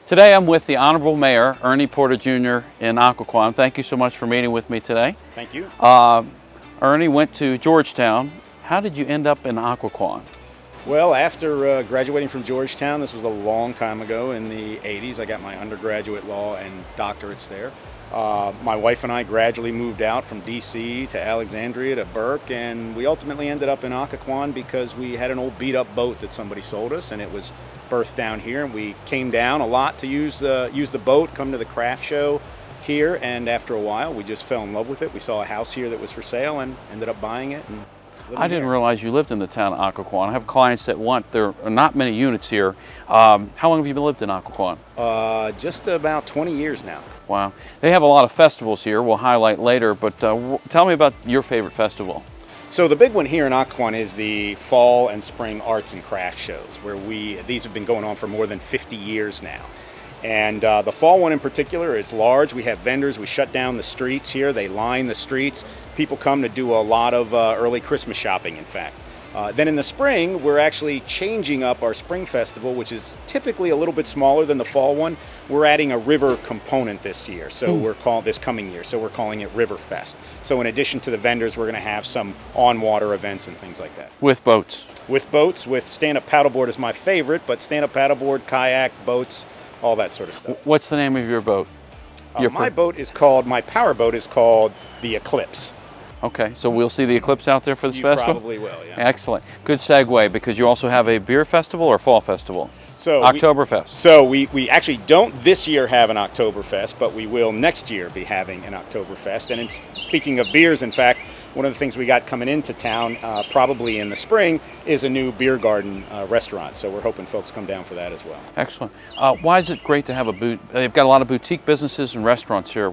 Today I'm with the Honorable Mayor, Ernie Porter Jr. in Occoquan. Thank you so much for meeting with me today. Thank you. Ernie went to Georgetown. How did you end up in Occoquan? Well, after graduating from Georgetown, this was a long time ago in the 80s. I got my undergraduate law and doctorates there. My wife and I gradually moved out from D.C. to Alexandria to Burke, and we ultimately ended up in Occoquan because we had an old beat-up boat that somebody sold us, and it was berthed down here. And we came down a lot to use the boat, come to the craft show here, and after a while, we just fell in love with it. We saw a house here that was for sale and ended up buying it. And I didn't realize you lived in the town of Occoquan. I have clients that want, there are not many units here. How long have you lived in Occoquan? Just about 20 years now. Wow. They have a lot of festivals here we'll highlight later, but tell me about your favorite festival. So the big one here in Occoquan is the fall and spring arts and craft shows, where these have been going on for more than 50 years now. And the fall one in particular is large. We have vendors. We shut down the streets here. They line the streets. People come to do a lot of early Christmas shopping, in fact. Then in the spring, we're actually changing up our spring festival, which is typically a little bit smaller than the fall one. We're adding a river component this year, so we're calling it River Fest. So in addition to the vendors, we're going to have some on-water events and things like that. With boats? With boats. With stand-up paddleboard is my favorite, but stand-up paddleboard, kayak, boats, all that sort of stuff. What's the name of your boat? My power boat is called the Eclipse. Okay, so we'll see the Eclipse out there for this festival? You probably will, yeah. Excellent. Good segue, because you also have a beer festival or fall festival? So Oktoberfest. We actually don't this year have an Oktoberfest, but we will next year be having an Oktoberfest. And speaking of beers, in fact, one of the things we got coming into town probably in the spring is a new beer garden restaurant. So we're hoping folks come down for that as well. Excellent. Why is it great to have they've got a lot of boutique businesses and restaurants here.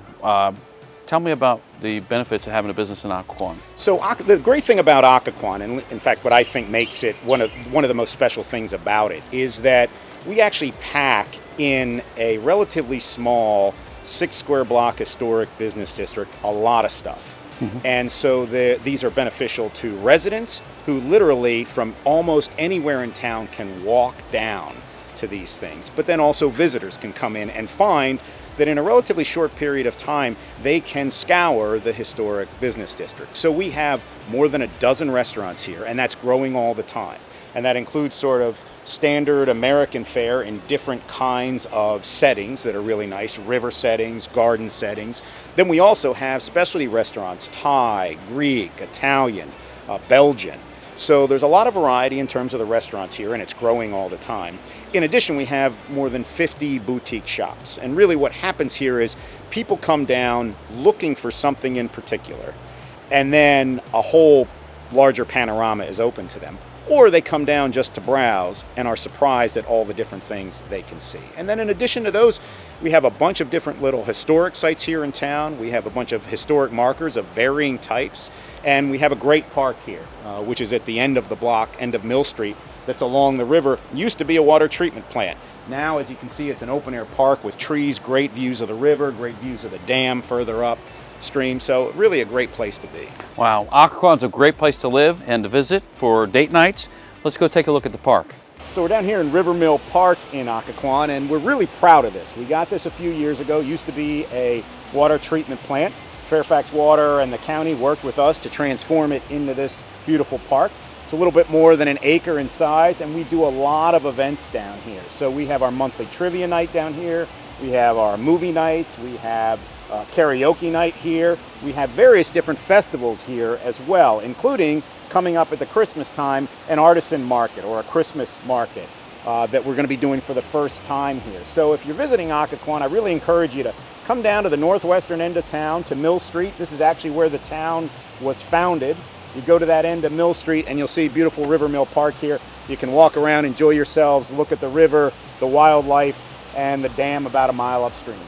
Tell me about the benefits of having a business in Occoquan. So the great thing about Occoquan, and in fact what I think makes it one of the most special things about it, is that we actually pack in a relatively small 6-square block historic business district a lot of stuff. Mm-hmm. And so these are beneficial to residents who literally from almost anywhere in town can walk down to these things. But then also visitors can come in and find that in a relatively short period of time, they can scour the historic business district. So we have more than a dozen restaurants here, and that's growing all the time. And that includes sort of standard American fare in different kinds of settings that are really nice, river settings, garden settings. Then we also have specialty restaurants, Thai, Greek, Italian, Belgian. So there's a lot of variety in terms of the restaurants here, and it's growing all the time. In addition, we have more than 50 boutique shops. And really what happens here is people come down looking for something in particular, and then a whole larger panorama is open to them. Or they come down just to browse and are surprised at all the different things they can see. And then in addition to those, we have a bunch of different little historic sites here in town. We have a bunch of historic markers of varying types. And we have a great park here, which is at the end of the block, end of Mill Street, that's along the river. Used to be a water treatment plant. Now, as you can see, it's an open-air park with trees, great views of the river, great views of the dam further upstream. So really a great place to be. Wow, Occoquan's a great place to live and to visit for date nights. Let's go take a look at the park. So we're down here in River Mill Park in Occoquan, and we're really proud of this. We got this a few years ago. Used to be a water treatment plant. Fairfax Water and the county worked with us to transform it into this beautiful park. It's a little bit more than an acre in size, and we do a lot of events down here. So we have our monthly trivia night down here. We have our movie nights. We have karaoke night here. We have various different festivals here as well, including coming up at the Christmas time, an artisan market or a Christmas market that we're going to be doing for the first time here. So if you're visiting Occoquan, I really encourage you to come down to the northwestern end of town to Mill Street. This is actually where the town was founded. You go to that end of Mill Street and you'll see beautiful River Mill Park here. You can walk around, enjoy yourselves, look at the river, the wildlife, and the dam about a mile upstream.